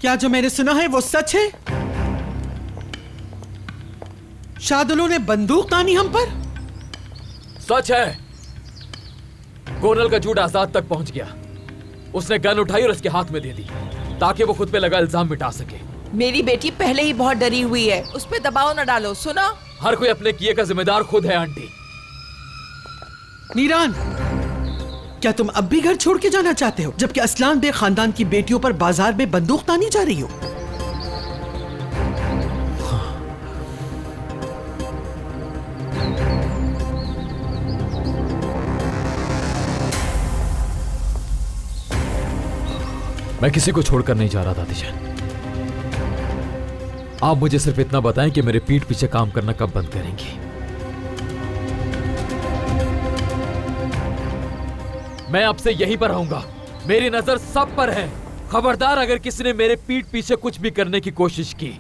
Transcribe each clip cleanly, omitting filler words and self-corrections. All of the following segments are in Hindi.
क्या जो मैंने सुना है वो सच है? शार्दुल ने बंदूक तानी हम पर? सच है। गोनल का झूठ आजाद तक पहुंच गया। उसने गन उठाई और उसके हाथ में दे दी ताकि वो खुद पे लगा इल्जाम मिटा सके। मेरी बेटी पहले ही बहुत डरी हुई है, उस पे दबाव न डालो, सुना? हर कोई अपने किए का जिम्मेदार खुद है आंटी। नीरान, क्या तुम अब भी घर छोड़ के जाना चाहते हो जबकि असलान बे खानदान की बेटियों पर बाजार में बंदूक तानी जा रही हो? मैं किसी को छोड़कर नहीं जा रहा दादी जान। आप मुझे सिर्फ इतना बताएं कि मेरे पीठ पीछे काम करना कब बंद करेंगी। मैं अब से यहीं पर रहूंगा। मेरी नजर सब पर है। खबरदार अगर किसी ने मेरे पीठ पीछे कुछ भी करने की कोशिश की।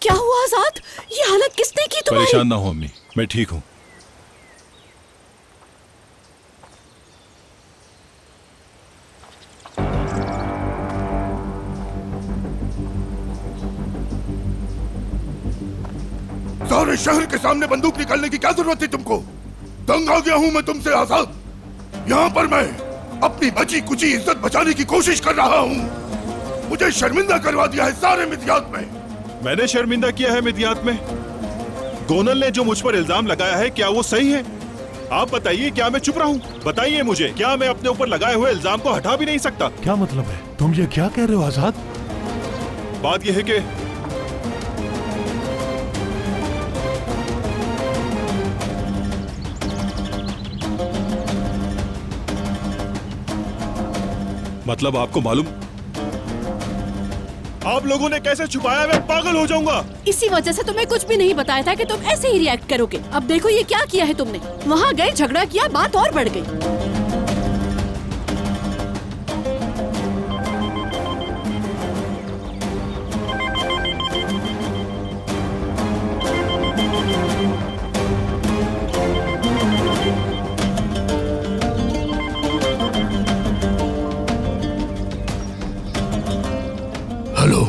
क्या हुआ आजाद? ये हालत किसने की तुम्हारी? परेशान ना हो अम्मी, मैं ठीक हूँ। सारे शहर के सामने बंदूक निकालने की क्या जरूरत थी तुमको? तंग आ गया हूँ मैं तुमसे आजाद। यहाँ पर मैं अपनी बची कुची इज्जत बचाने की कोशिश कर रहा हूँ। मुझे शर्मिंदा करवा दिया है सारे मिदियात में। मैंने शर्मिंदा किया है मिदियात में? गोनल ने जो मुझ पर इल्जाम लगाया है क्या वो सही है? आप बताइए, क्या मैं चुप रहूं? बताइए मुझे, क्या मैं अपने ऊपर लगाए हुए इल्जाम को हटा भी नहीं सकता? क्या मतलब है? तुम ये क्या कह रहे हो आजाद? बात यह है कि मतलब आपको मालूम, आप लोगों ने कैसे छुपाया? मैं पागल हो जाऊंगा। इसी वजह से तुम्हें कुछ भी नहीं बताया था कि तुम ऐसे ही रिएक्ट करोगे। अब देखो ये क्या किया है तुमने। वहाँ गए, झगड़ा किया, बात और बढ़ गई। हेलो।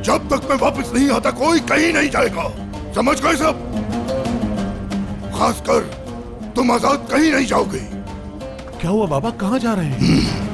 जब तक मैं वापस नहीं आता कोई कहीं नहीं जाएगा, समझ गए सब? खासकर तुम आजाद कहीं नहीं जाओगे। क्या हुआ बाबा, कहाँ जा रहे हैं?